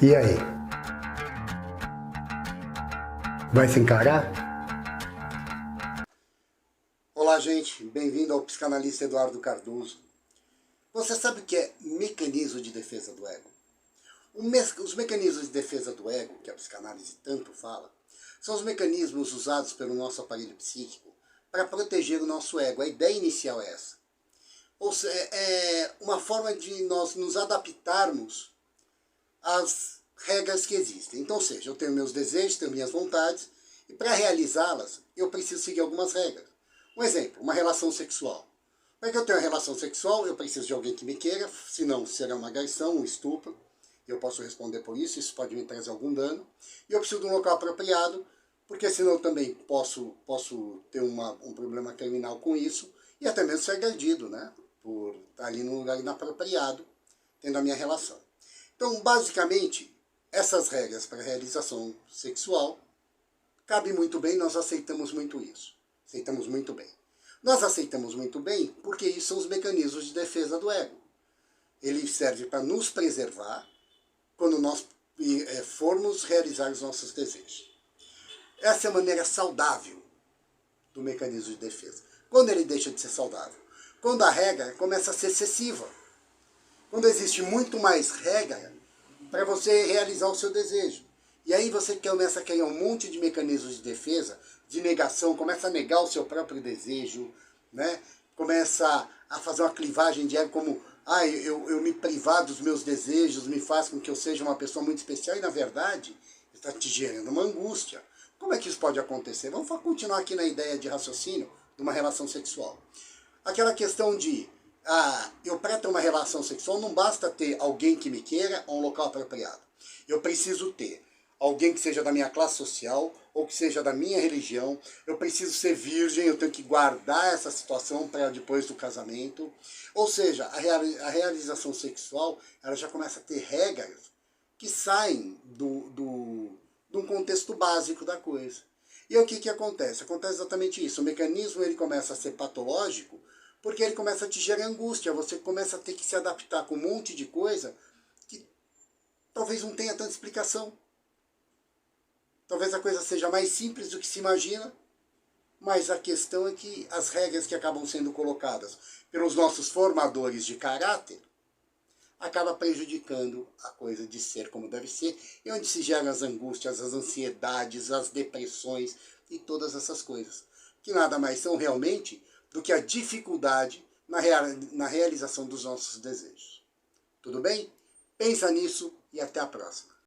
E aí? Vai se encarar? Olá, gente. Bem-vindo ao psicanalista Eduardo Cardoso. Você sabe o que é mecanismo de defesa do ego? Os mecanismos de defesa do ego, que a psicanálise tanto fala, são os mecanismos usados pelo nosso aparelho psíquico para proteger o nosso ego. A ideia inicial é essa. Ou seja, é uma forma de nós nos adaptarmos às regras que existem. Então, ou seja, eu tenho meus desejos, tenho minhas vontades, e para realizá-las, eu preciso seguir algumas regras. Um exemplo, uma relação sexual. Para que eu tenha uma relação sexual, eu preciso de alguém que me queira, senão será uma agressão, um estupro. Eu posso responder por isso, isso pode me trazer algum dano. E eu preciso de um local apropriado, porque senão eu também posso ter um problema criminal com isso, e até mesmo ser agredido, né? Por estar ali num lugar inapropriado, tendo a minha relação. Então, basicamente, essas regras para a realização sexual cabe muito bem, nós aceitamos muito isso. Aceitamos muito bem. Nós aceitamos muito bem porque isso são os mecanismos de defesa do ego. Ele serve para nos preservar quando nós formos realizar os nossos desejos. Essa é a maneira saudável do mecanismo de defesa. Quando ele deixa de ser saudável? Quando a regra começa a ser excessiva. Quando existe muito mais regra para você realizar o seu desejo. E aí você começa a criar um monte de mecanismos de defesa, de negação, começa a negar o seu próprio desejo, né? Começa a fazer uma clivagem de ego como eu me privar dos meus desejos me faz com que eu seja uma pessoa muito especial, e na verdade está te gerando uma angústia. Como é que isso pode acontecer? Vamos continuar aqui na ideia de raciocínio de uma relação sexual. Aquela questão de eu para ter uma relação sexual não basta ter alguém que me queira ou um local apropriado. Eu preciso ter alguém que seja da minha classe social ou que seja da minha religião. Eu preciso ser virgem, eu tenho que guardar essa situação para depois do casamento. Ou seja, a realização sexual ela já começa a ter regras que saem de um contexto básico da coisa. E o que acontece? Acontece exatamente isso. O mecanismo ele começa a ser patológico porque ele começa a te gerar angústia. Você começa a ter que se adaptar com um monte de coisa que talvez não tenha tanta explicação. Talvez a coisa seja mais simples do que se imagina, mas a questão é que as regras que acabam sendo colocadas pelos nossos formadores de caráter acaba prejudicando a coisa de ser como deve ser, e onde se geram as angústias, as ansiedades, as depressões e todas essas coisas, que nada mais são realmente do que a dificuldade na realização dos nossos desejos. Tudo bem? Pensa nisso e até a próxima.